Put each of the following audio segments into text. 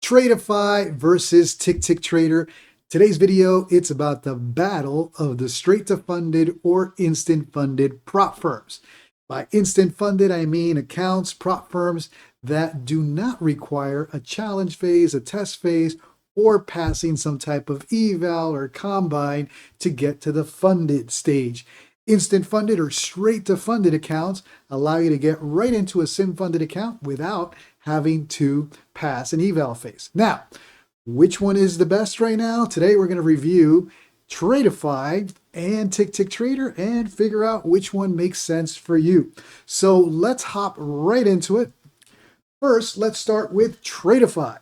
Tradeify versus TickTickTrader. Today's video, it's about the battle of the straight to funded or instant funded prop firms. By instant funded, I mean accounts, prop firms that do not require a challenge phase, a test phase, or passing some type of eval or combine to get to the funded stage. Instant funded or straight to funded accounts allow you to get right into a sim funded account without having to pass an eval phase. Now, which one is the best right now? Today we're going to review Tradeify and TickTickTrader and figure out which one makes sense for you. So let's hop right into it. First, let's start with Tradeify.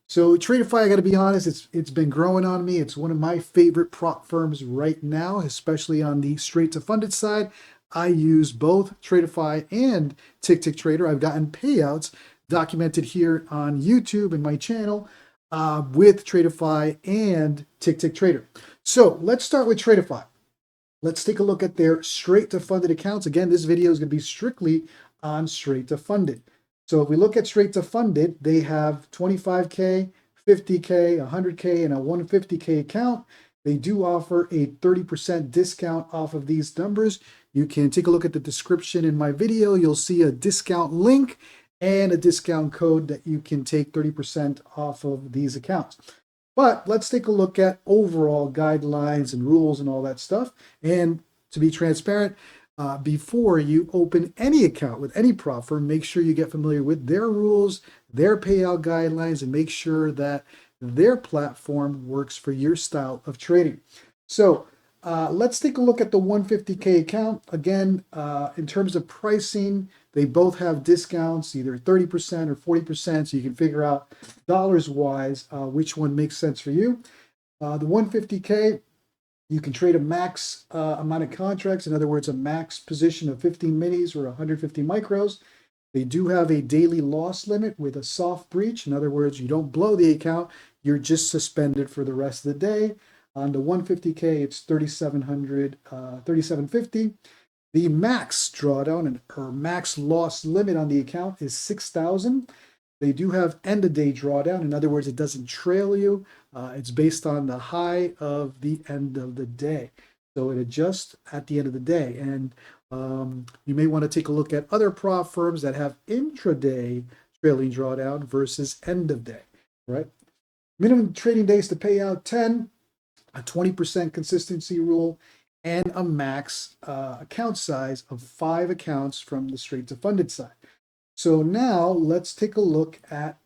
So Tradeify, I got to be honest, it's been growing on me. It's one of my favorite prop firms right now, especially on the straight to funded side. I use both Tradeify and TickTickTrader. I've gotten payouts documented here on YouTube and my channel with Tradeify and TickTickTrader. So let's start with Tradeify. Let's take a look at their straight to funded accounts. Again, this video is going to be strictly on straight to funded. So if we look at straight to funded, they have 25K, 50K, 100K, and a 150K account. They do offer a 30% discount off of these numbers. You can take a look at the description in my video. You'll see a discount link and a discount code that you can take 30% off of these accounts. But let's take a look at overall guidelines and rules and all that stuff. And to be transparent, before you open any account with any prop firm, make sure you get familiar with their rules, their payout guidelines, and make sure that their platform works for your style of trading. So let's take a look at the 150K account. Again, in terms of pricing, they both have discounts, either 30% or 40%, so you can figure out dollars-wise which one makes sense for you. The 150K, you can trade a max amount of contracts, in other words, a max position of 15 minis or 150 micros. They do have a daily loss limit with a soft breach. In other words, you don't blow the account, you're just suspended for the rest of the day. On the 150K, it's 3,700, 3,750. The max drawdown or max loss limit on the account is 6,000. They do have end of day drawdown. In other words, it doesn't trail you. It's based on the high of the end of the day. So it adjusts at the end of the day. And you may want to take a look at other prop firms that have intraday trailing drawdown versus end of day, right? Minimum trading days to pay out 10, a 20% consistency rule, and a max account size of 5 accounts from the straight to funded side. So now let's take a look at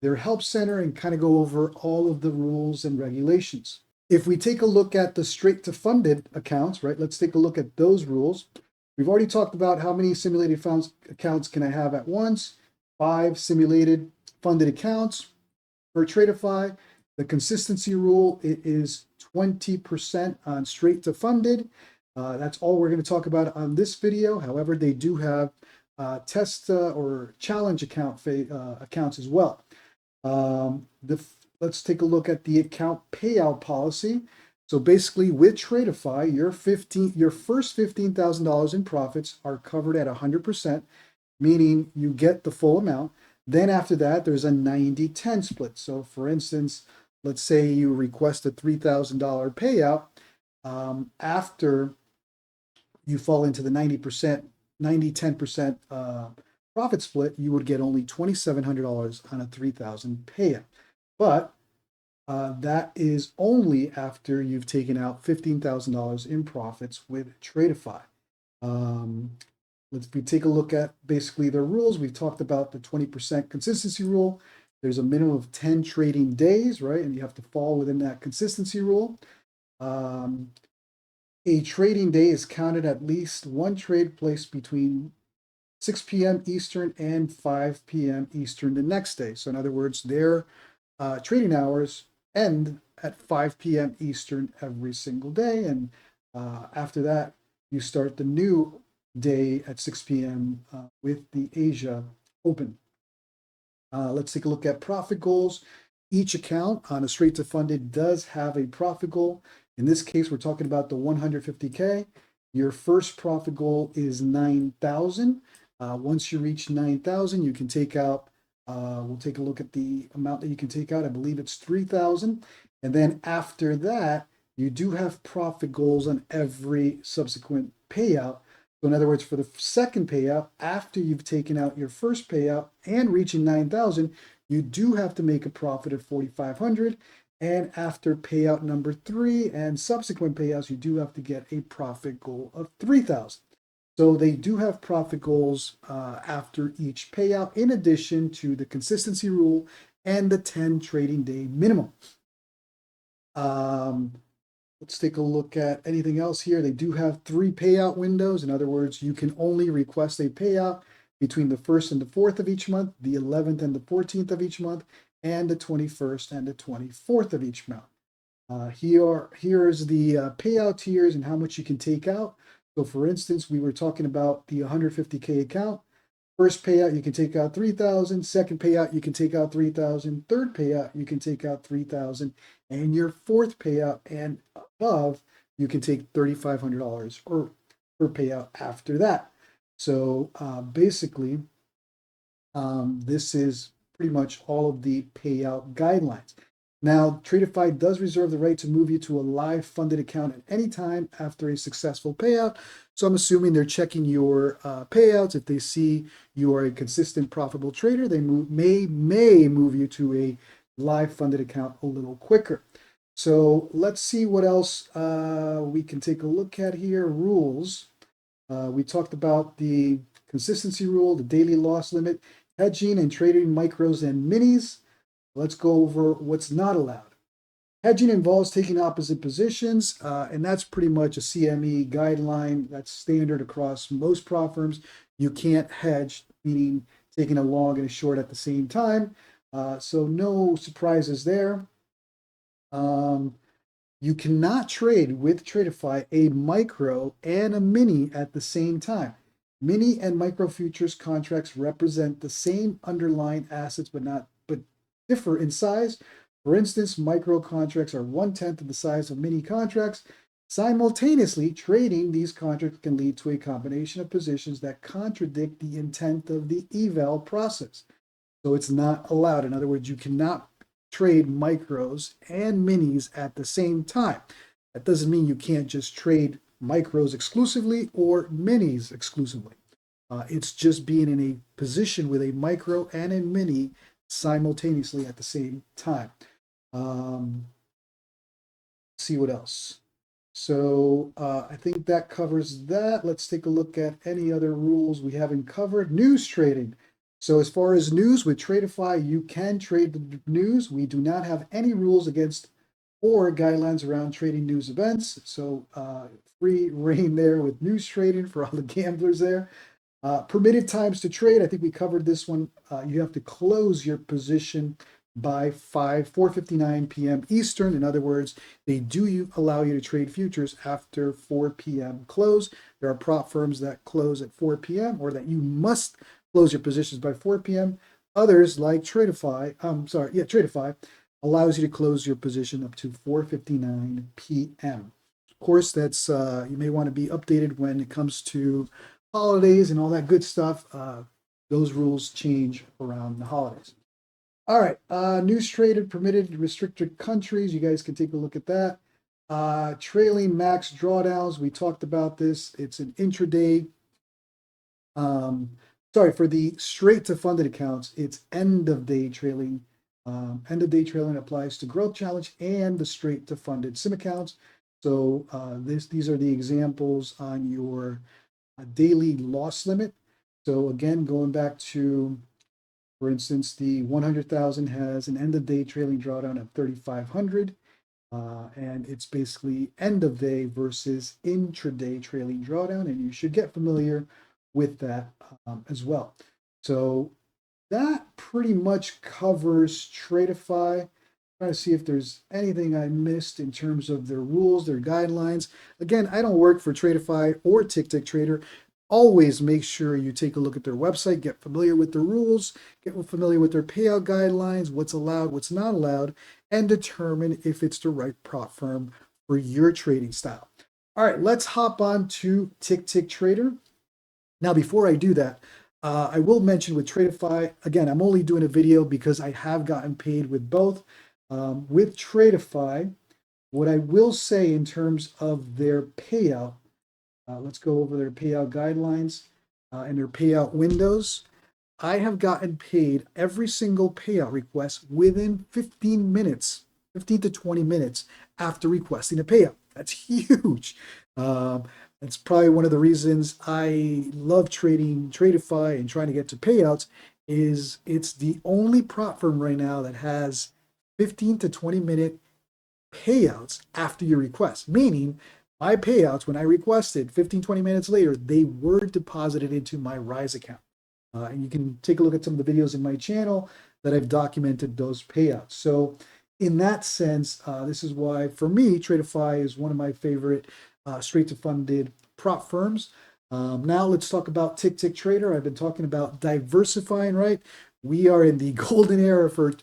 their help center and kind of go over all of the rules and regulations. If we take a look at the straight to funded accounts, right, let's take a look at those rules. We've already talked about how many simulated accounts can I have at once. 5 simulated funded accounts. For Tradify, the consistency rule, it is 20% on straight to funded. That's all we're going to talk about on this video. However, they do have test or challenge accounts as well. Let's take a look at the account payout policy. So basically with Tradify, your first $15,000 in profits are covered at 100%, meaning you get the full amount. Then after that, there's a 90-10 split. So for instance, let's say you request a $3,000 payout. After you fall into the 90-10% profit split, you would get only $2,700 on a $3,000 payout. But that is only after you've taken out $15,000 in profits with Tradeify. Let's take a look at basically the rules. We've talked about the 20% consistency rule. There's a minimum of 10 trading days, right? And you have to fall within that consistency rule. A trading day is counted at least one trade placed between 6 p.m. Eastern and 5 p.m. Eastern the next day. So in other words, their trading hours end at 5 p.m. Eastern every single day. And after that, you start the new day at 6 p.m. With the Asia Open. Let's take a look at profit goals. Each account on a straight to funded does have a profit goal. In this case, we're talking about the 150K. Your first profit goal is 9,000. Once you reach 9,000, you can take out We'll take a look at the amount that you can take out. I believe it's 3,000. And then after that, you do have profit goals on every subsequent payout. So in other words, for the second payout, after you've taken out your first payout and reaching 9,000, you do have to make a profit of 4,500. And after payout number 3 and subsequent payouts, you do have to get a profit goal of 3,000. So they do have profit goals after each payout, in addition to the consistency rule and the 10 trading day minimum. Let's take a look at anything else here. They do have 3 payout windows. In other words, you can only request a payout between the 1st and the 4th of each month, the 11th and the 14th of each month, and the 21st and the 24th of each month. Here's the payout tiers and how much you can take out. So for instance, we were talking about the 150K account. First payout, you can take out 3,000. Second payout, you can take out 3,000. Third payout, you can take out 3,000. And your fourth payout and above, you can take $3,500 or per payout after that. So basically, this is pretty much all of the payout guidelines. Now, Tradify does reserve the right to move you to a live funded account at any time after a successful payout. So I'm assuming they're checking your payouts. If they see you are a consistent, profitable trader, they may move you to a live funded account a little quicker. So let's see what else we can take a look at here. Rules. We talked about the consistency rule, the daily loss limit, hedging and trading micros and minis. Let's go over what's not allowed. Hedging involves taking opposite positions, and that's pretty much a CME guideline that's standard across most prop firms. You can't hedge, meaning taking a long and a short at the same time. So no surprises there. You cannot trade with Tradify a micro and a mini at the same time. Mini and micro futures contracts represent the same underlying assets, but differ in size. For instance, micro contracts are 1/10 of the size of mini contracts. Simultaneously, trading these contracts can lead to a combination of positions that contradict the intent of the eval process. So it's not allowed. In other words, you cannot trade micros and minis at the same time. That doesn't mean you can't just trade micros exclusively or minis exclusively. It's just being in a position with a micro and a mini simultaneously at the same time. See what else. So I think that covers that. Let's take a look at any other rules we haven't covered. News trading. So as far as news with Tradify, you can trade the news. We do not have any rules against or guidelines around trading news events. So free reign there with news trading for all the gamblers there. Permitted times to trade. I think we covered this one. You have to close your position by 4:59 p.m. Eastern. In other words, they do allow you to trade futures after 4 p.m. close. There are prop firms that close at 4 p.m. or that you must close your positions by 4 p.m. Others, like Tradify, Tradify allows you to close your position up to 4:59 p.m. Of course, that's you may want to be updated when it comes to holidays and all that good stuff. Those rules change around the holidays. All right, news traded, permitted, restricted countries. You guys can take a look at that. Trailing max drawdowns. We talked about this. It's an intraday. For the straight to funded accounts, it's end of day trailing. End of day trailing applies to growth challenge and the straight to funded sim accounts. So these are the examples on your daily loss limit. So again, going back to, for instance, the 100,000 has an end of day trailing drawdown of 3,500, and it's basically end of day versus intraday trailing drawdown, and you should get familiar with that as well. So that pretty much covers Tradify. Trying to see if there's anything I missed in terms of their rules, their guidelines. Again, I don't work for Tradeify or TickTick Trader. Always make sure you take a look at their website, get familiar with the rules, get familiar with their payout guidelines, what's allowed, what's not allowed, and determine if it's the right prop firm for your trading style. All right, let's hop on to TickTick Trader. Now, before I do that, I will mention with Tradify, again, I'm only doing a video because I have gotten paid with both. With Tradify, what I will say in terms of their payout, let's go over their payout guidelines and their payout windows. I have gotten paid every single payout request within 15 minutes, 15 to 20 minutes after requesting a payout. That's huge. Um, that's probably one of the reasons I love trading Tradify and trying to get to payouts is it's the only prop firm right now that has 15 to 20-minute payouts after your request, meaning my payouts when I requested 15, 20 minutes later, they were deposited into my Rise account. And you can take a look at some of the videos in my channel that I've documented those payouts. So in that sense, this is why for me, Tradify is one of my favorite straight to funded prop firms. Now let's talk about TickTick Trader. I've been talking about diversifying, right? We are in the golden era for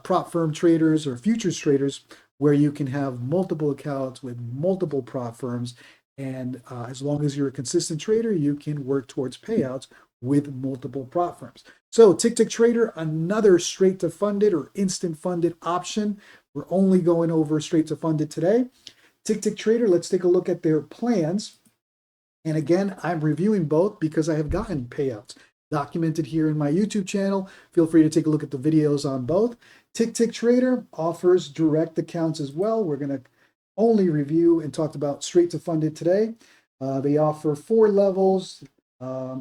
prop firm traders or futures traders where you can have multiple accounts with multiple prop firms. And as long as you're a consistent trader, you can work towards payouts with multiple prop firms. So TickTick Trader, another straight to funded or instant funded option. We're only going over straight to funded today. TickTick Trader, let's take a look at their plans. And again, I'm reviewing both because I have gotten payouts documented here in my YouTube channel. Feel free to take a look at the videos on both. TickTick Trader offers direct accounts as well. We're going to only review and talk about straight to funded today. They offer 4 levels.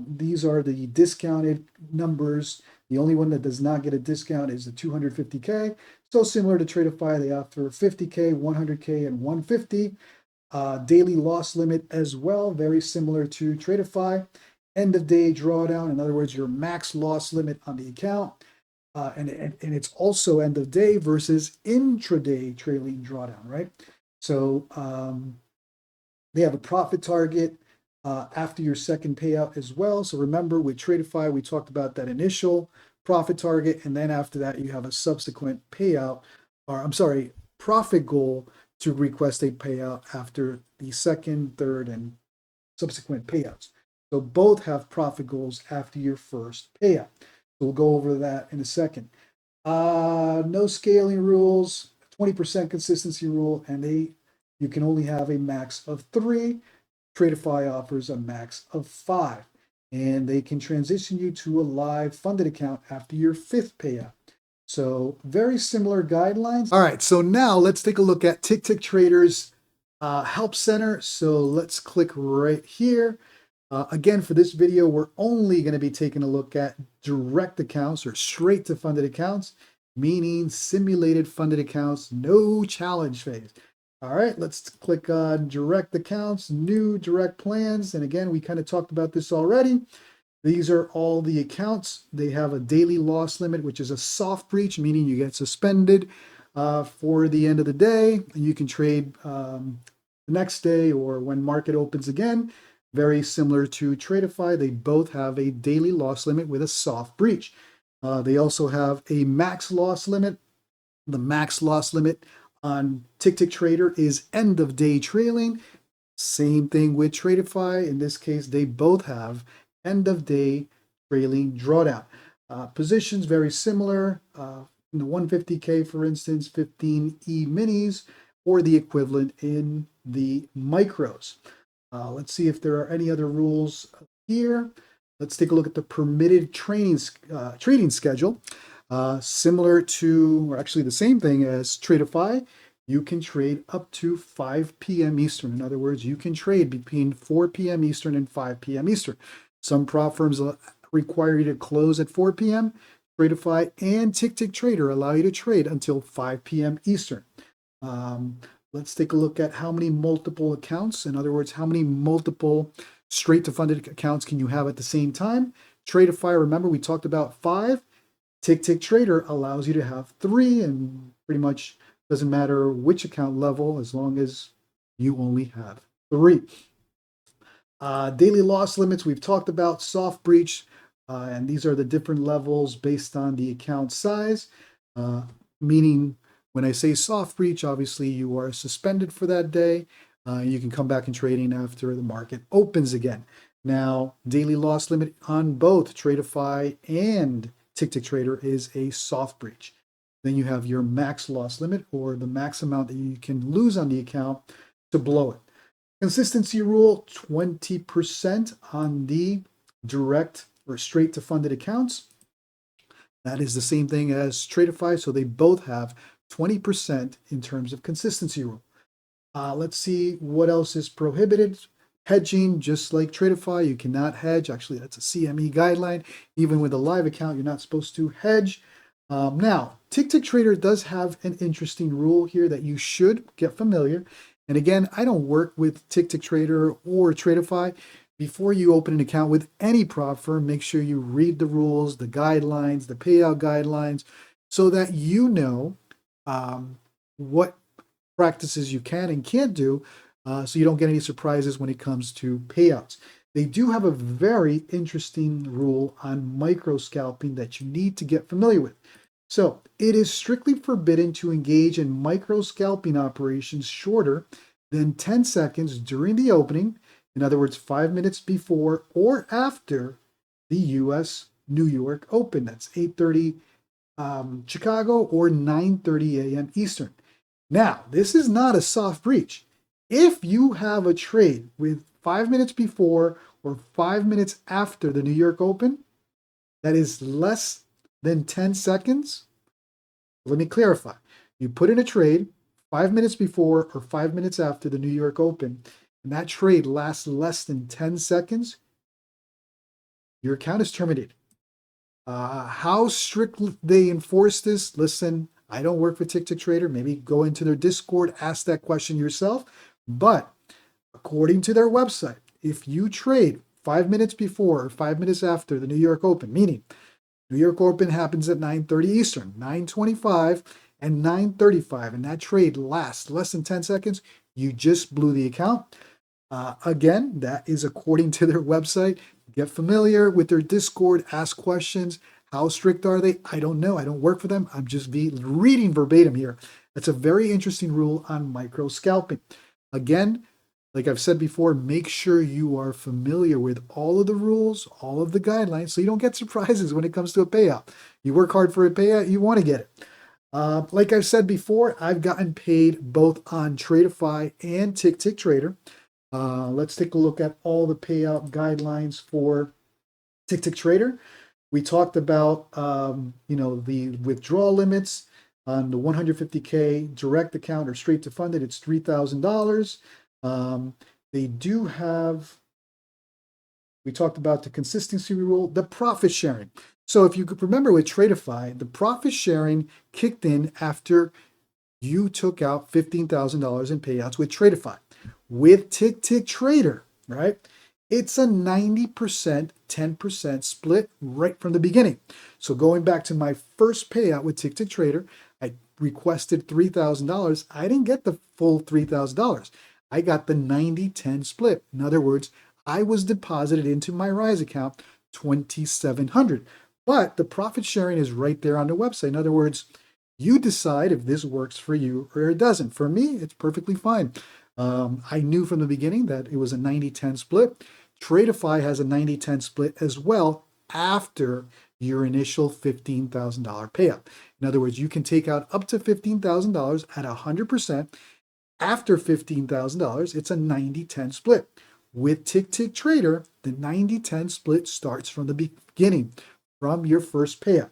These are the discounted numbers. The only one that does not get a discount is the 250K. So similar to Tradify, they offer 50K, 100K, and 150. Daily loss limit as well, very similar to Tradify. End of day drawdown, in other words, your max loss limit on the account. And it's also end of day versus intraday trailing drawdown, right? So they have a profit target after your second payout as well. So remember with Tradify, we talked about that initial profit target, and then after that, you have a subsequent payout, or I'm sorry, profit goal to request a payout after the second, third, and subsequent payouts. So both have profit goals after your first payout. So we'll go over that in a second. No scaling rules, 20% consistency rule, and you can only have a max of 3. Tradify offers a max of 5. And they can transition you to a live funded account after your 5th payout. So very similar guidelines. All right, so now let's take a look at TickTick Trader's Help Center. So let's click right here. Again, for this video, we're only going to be taking a look at direct accounts or straight to funded accounts, meaning simulated funded accounts, no challenge phase. All right, let's click on direct accounts, new direct plans. And again, we kind of talked about this already. These are all the accounts. They have a daily loss limit, which is a soft breach, meaning you get suspended for the end of the day. You can trade the next day or when market opens again. Very similar to Tradify, they both have a daily loss limit with a soft breach. They also have a max loss limit. The max loss limit on TickTick Trader is end of day trailing. Same thing with Tradify. In this case, they both have end of day trailing drawdown. Positions very similar. In the 150K, for instance, 15 E-minis, or the equivalent in the micros. Let's see if there are any other rules here. Let's take a look at the permitted trading schedule. Similar to, or actually the same thing as Tradify, you can trade up to 5 p.m. Eastern. In other words, you can trade between 4 p.m. Eastern and 5 p.m. Eastern. Some prop firms require you to close at 4 p.m. Tradify and TickTick Trader allow you to trade until 5 p.m. Eastern. Let's take a look at how many multiple accounts. In other words, how many multiple straight to funded accounts can you have at the same time? Tradify, remember we talked about 5. TickTick Trader allows you to have 3, and pretty much doesn't matter which account level as long as you only have 3. Daily loss limits, we've talked about soft breach, and these are the different levels based on the account size, meaning when I say soft breach, obviously you are suspended for that day. You can come back in trading after the market opens again. Now, daily loss limit on both Tradify and TickTick Trader is a soft breach. Then you have your max loss limit, or the max amount that you can lose on the account to blow it. Consistency rule, 20% on the direct or straight to funded accounts. That is the same thing as Tradify, so they both have 20% in terms of consistency rule. Let's see what else is prohibited. Hedging, just like Tradify, you cannot hedge. Actually, that's a CME guideline. Even with a live account, you're not supposed to hedge. Now, TickTick Trader does have an interesting rule here that you should get familiar. And again, I don't work with TickTick Trader or Tradify. Before you open an account with any prop firm, make sure you read the rules, the guidelines, the payout guidelines, so that you know what practices you can and can't do, so you don't get any surprises when it comes to payouts. They do have a very interesting rule on micro scalping that you need to get familiar with. So it is strictly forbidden to engage in micro scalping operations shorter than 10 seconds during the opening. In other words, 5 minutes before or after the US New York Open. That's 8:30 Chicago or 9:30 a.m. Eastern. Now, this is not a soft breach. If you have a trade with 5 minutes before or 5 minutes after the New York Open, that is less than 10 seconds. Let me clarify. You put in a trade 5 minutes before or 5 minutes after the New York Open, and that trade lasts less than 10 seconds, your account is terminated. How strict they enforce this, listen, I don't work for TickTick Trader. Maybe go into their Discord, ask that question yourself. But according to their website, if you trade 5 minutes before or 5 minutes after the New York Open, meaning New York Open happens at 9:30 Eastern, 9:25 and 9:35, and that trade lasts less than 10 seconds, you just blew the account. Again, that is according to their website. Get familiar with their Discord, ask questions. How strict are they? I don't know. I don't work for them. I'm just reading verbatim here. That's a very interesting rule on micro scalping. Again, like I've said before, make sure you are familiar with all of the rules, all of the guidelines, so you don't get surprises when it comes to a payout. You work hard for a payout, you want to get it. Like I've said before, I've gotten paid both on Tradify and TickTick Trader. Let's take a look at all the payout guidelines for TickTick Trader. We talked about the withdrawal limits on the 150K direct account or straight to funded. It's $3,000. They do have. We talked about the consistency rule, the profit sharing. So if you could remember with Tradify, the profit sharing kicked in after you took out $15,000 in payouts with Tradify. With TickTick Trader, right? It's a 90%, 10% split right from the beginning. So going back to my first payout with TickTick Trader, I requested $3,000. I didn't get the full $3,000. I got the 90-10 split. In other words, I was deposited into my Rise account $2,700. But the profit sharing is right there on the website. In other words, you decide if this works for you or it doesn't. For me, it's perfectly fine. I knew from the beginning that it was a 90-10 split. Tradify has a 90-10 split as well after your initial $15,000 payout. In other words, you can take out up to $15,000 at 100%. After $15,000, it's a 90-10 split. With TickTick Trader, the 90-10 split starts from the beginning, from your first payout.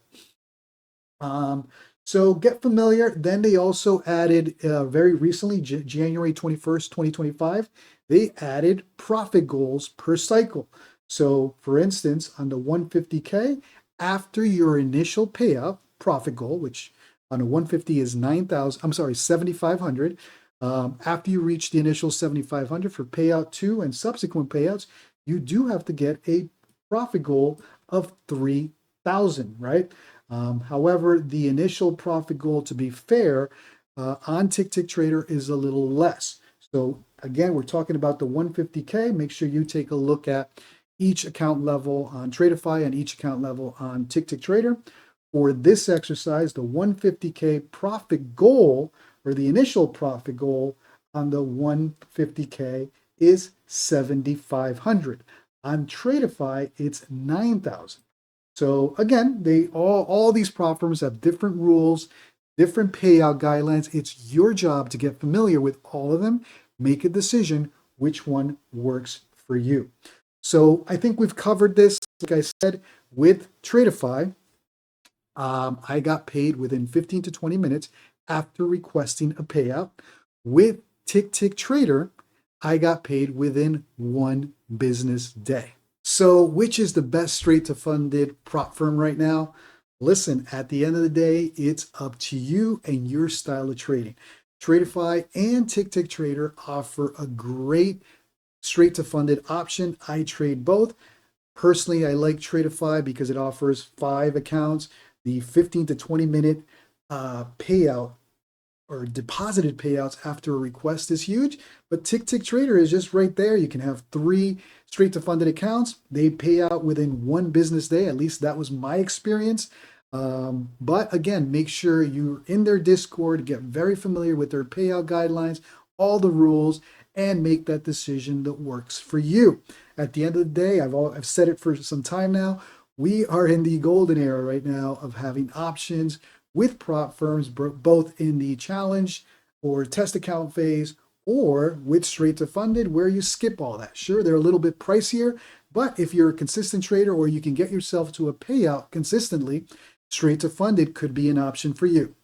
So get familiar. Then they also added very recently, January 21st, 2025, they added profit goals per cycle. So for instance, on the 150K, after your initial payout profit goal, which on a 150 is 7,500. After you reach the initial 7,500 for payout 2 and subsequent payouts, you do have to get a profit goal of 3,000, right? However, the initial profit goal, to be fair, on TickTick Trader is a little less. So again, we're talking about the 150K. Make sure you take a look at each account level on Tradify and each account level on TickTick Trader. For this exercise, the 150K profit goal, or the initial profit goal on the 150K, is 7,500. On Tradify, it's 9,000. So again, they all these prop firms have different rules, different payout guidelines. It's your job to get familiar with all of them, make a decision which one works for you. So I think we've covered this. Like I said, with Tradify, I got paid within 15 to 20 minutes after requesting a payout. With TickTick Trader, I got paid within 1 business day. So, which is the best straight to funded prop firm right now? Listen, at the end of the day, it's up to you and your style of trading. Tradify and TickTick Trader offer a great straight to funded option. I trade both. Personally, I like Tradify because it offers 5 accounts. The 15 to 20 minute payout or deposited payouts after a request is huge, but TickTick Trader is just right there. You can have 3 straight to funded accounts. They pay out within 1 business day. At least that was my experience. But again, make sure you're in their Discord, get very familiar with their payout guidelines, all the rules, and make that decision that works for you. At the end of the day, I've said it for some time now, we are in the golden era right now of having options with prop firms, both in the challenge or test account phase or with straight to funded where you skip all that. Sure, they're a little bit pricier, but if you're a consistent trader or you can get yourself to a payout consistently, straight to funded could be an option for you.